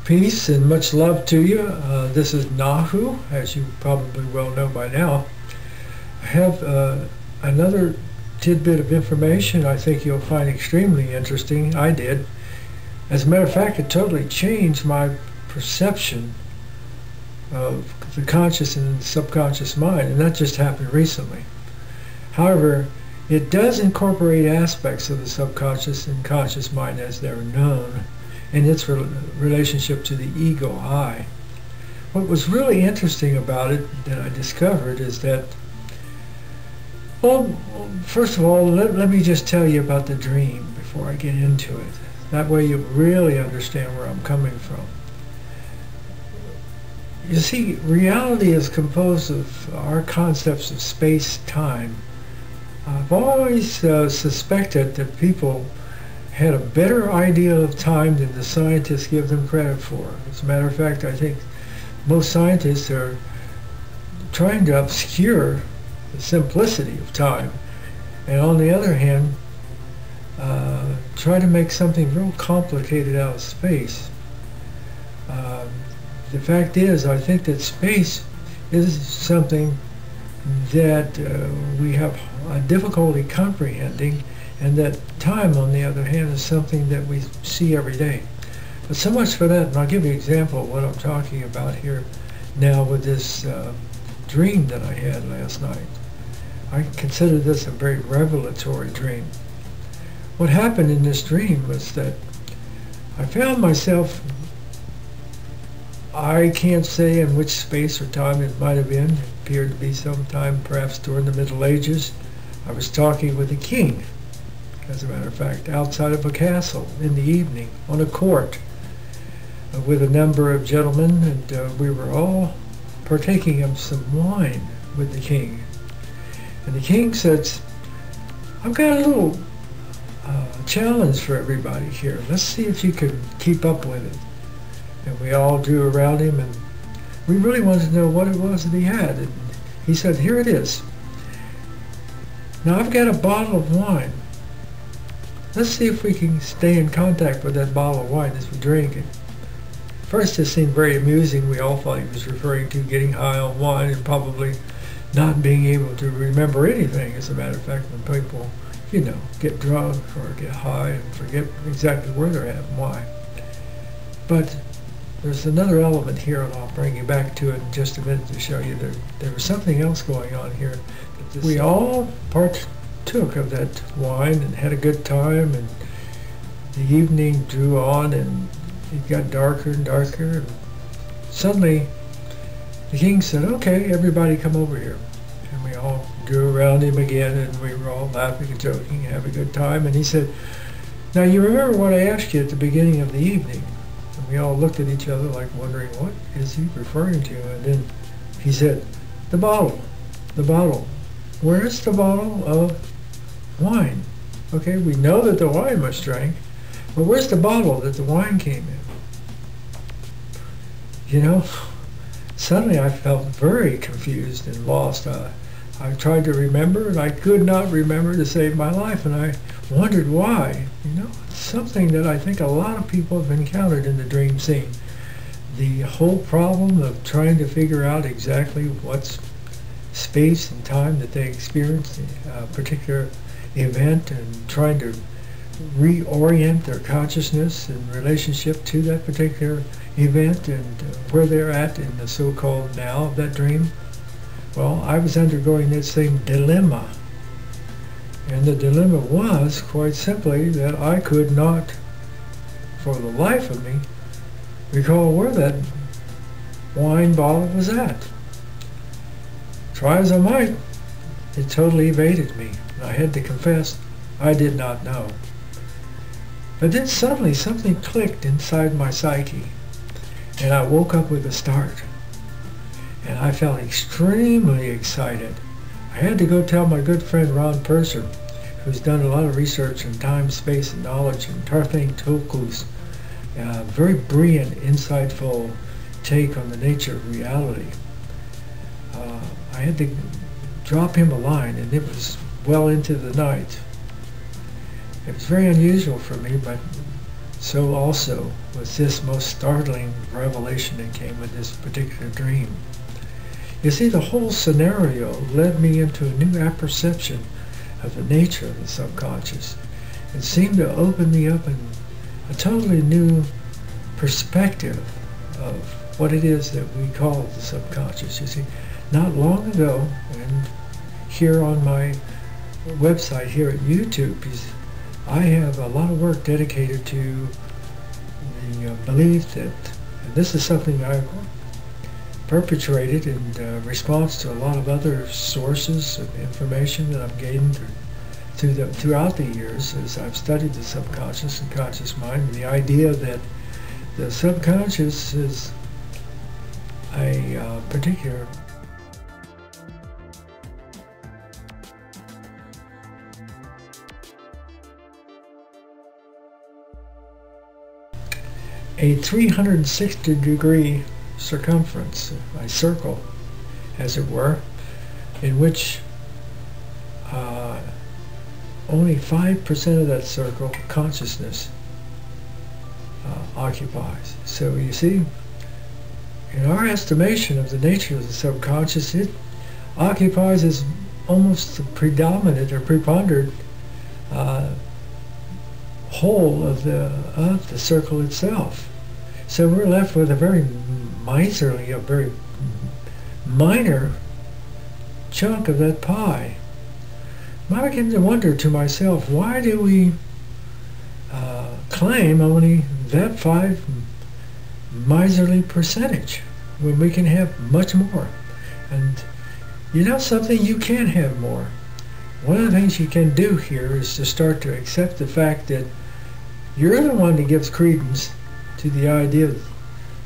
Peace and much love to you. This is Nahu, as you probably well know by now. I have another tidbit of information I think you'll find extremely interesting. I did. As a matter of fact, it totally changed my perception of the conscious and subconscious mind, and that just happened recently. However, it does incorporate aspects of the subconscious and conscious mind as they're known, in its relationship to the ego I. What was really interesting about it that I discovered is that, well, first of all, let me just tell you about the dream before I get into it. That way you really understand where I'm coming from. You see, reality is composed of our concepts of space-time. I've always suspected that people had a better idea of time than the scientists give them credit for. As a matter of fact, I think most scientists are trying to obscure the simplicity of time, and on the other hand, try to make something real complicated out of space. The fact is, I think that space is something that we have a difficulty comprehending, and that time, on the other hand, is something that we see every day. But so much for that, and I'll give you an example of what I'm talking about here now with this dream that I had last night. I consider this a very revelatory dream. What happened in this dream was that I found myself, I can't say in which space or time it might have been. It appeared to be sometime perhaps during the Middle Ages. I was talking with a king, as a matter of fact, outside of a castle in the evening on a court with a number of gentlemen, and we were all partaking of some wine with the king. And the king says, I've got a little challenge for everybody here. Let's see if you can keep up with it. And we all drew around him, and we really wanted to know what it was that he had. And he said, here it is. Now I've got a bottle of wine. Let's see if we can stay in contact with that bottle of wine as we drink it. First, it seemed very amusing. We all thought he was referring to getting high on wine and probably not being able to remember anything. As a matter of fact, when people, you know, get drunk or get high and forget exactly where they're at and why. But there's another element here, and I'll bring you back to it in just a minute to show you that there was something else going on here. We all partook of that wine and had a good time, and the evening drew on and it got darker and darker, and suddenly the king said, okay, everybody come over here. And we all drew around him again, and we were all laughing and joking and having a good time. And he said, now you remember what I asked you at the beginning of the evening? And we all looked at each other like wondering, what is he referring to? And then he said, the bottle. Where's the bottle of wine? Okay, we know that the wine was drank, but where's the bottle that the wine came in? You know, suddenly I felt very confused and lost. I tried to remember, and I could not remember to save my life, and I wondered why. You know, it's something that I think a lot of people have encountered in the dream scene. The whole problem of trying to figure out exactly what's space and time that they experience a particular event, and trying to reorient their consciousness in relationship to that particular event and where they're at in the so-called now of that dream. Well, I was undergoing that same dilemma. And the dilemma was, quite simply, that I could not, for the life of me, recall where that wine bottle was at. Try as I might, it totally evaded me. And I had to confess, I did not know. But then suddenly something clicked inside my psyche, and I woke up with a start. And I felt extremely excited. I had to go tell my good friend Ron Purser, who's done a lot of research in time, space, and knowledge, and Tarthane Toku's very brilliant, insightful take on the nature of reality. I had to drop him a line, and it was well into the night. It was very unusual for me, but so also was this most startling revelation that came with this particular dream. You see, the whole scenario led me into a new apperception of the nature of the subconscious. It seemed to open me up in a totally new perspective of what it is that we call the subconscious. You see, not long ago, and here on my website here at YouTube, I have a lot of work dedicated to the belief that, and this is something I perpetrated in response to a lot of other sources of information that I've gained throughout the years as I've studied the subconscious and conscious mind, the idea that the subconscious is a particular a 360-degree circumference, a circle, as it were, in which only 5% of that circle consciousness occupies. So you see, in our estimation of the nature of the subconscious, it occupies as almost the predominant or preponderant whole of the circle itself. So we're left with a very miserly, a very minor chunk of that pie. I begin to wonder to myself, why do we claim only that 5 miserly percentage when we can have much more? And you know something, you can have more. One of the things you can do here is to start to accept the fact that you're the one that gives credence to the idea that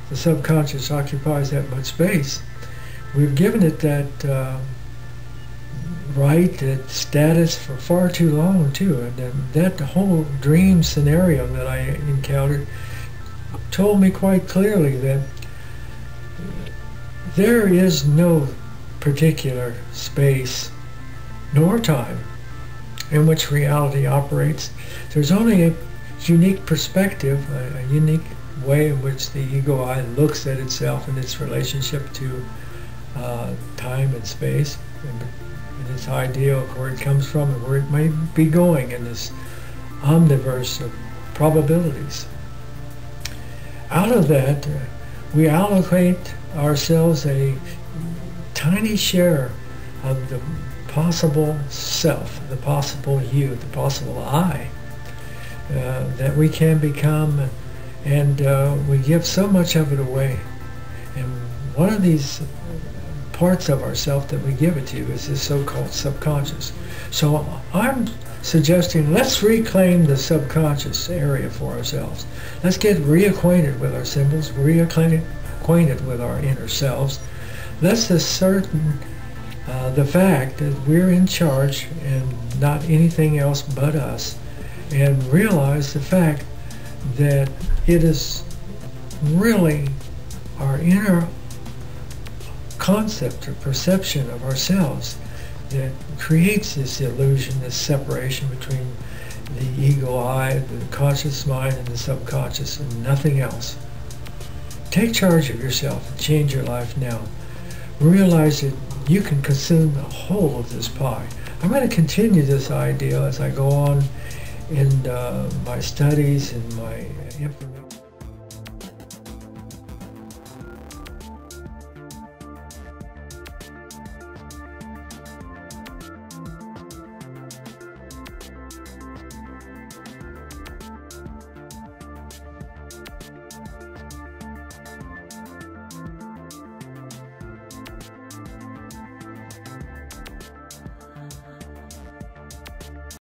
the subconscious occupies that much space. We've given it that right, that status for far too long too, and that whole dream scenario that I encountered told me quite clearly that there is no particular space nor time in which reality operates. There's only a unique perspective, a unique way in which the ego I looks at itself and its relationship to time and space, and its idea of where it comes from and where it may be going in this omniverse of probabilities. Out of that, we allocate ourselves a tiny share of the possible self, the possible you, the possible I, that we can become, and we give so much of it away. And one of these parts of ourself that we give it to is this so-called subconscious. So I'm suggesting let's reclaim the subconscious area for ourselves. Let's get reacquainted with our symbols, reacquainted with our inner selves. Let's assert the fact that we're in charge and not anything else but us, and realize the fact that it is really our inner concept or perception of ourselves that creates this illusion, this separation between the ego I, the conscious mind, and the subconscious, and nothing else. Take charge of yourself and change your life now. Realize that you can consume the whole of this pie. I'm going to continue this idea as I go on in my studies and my information.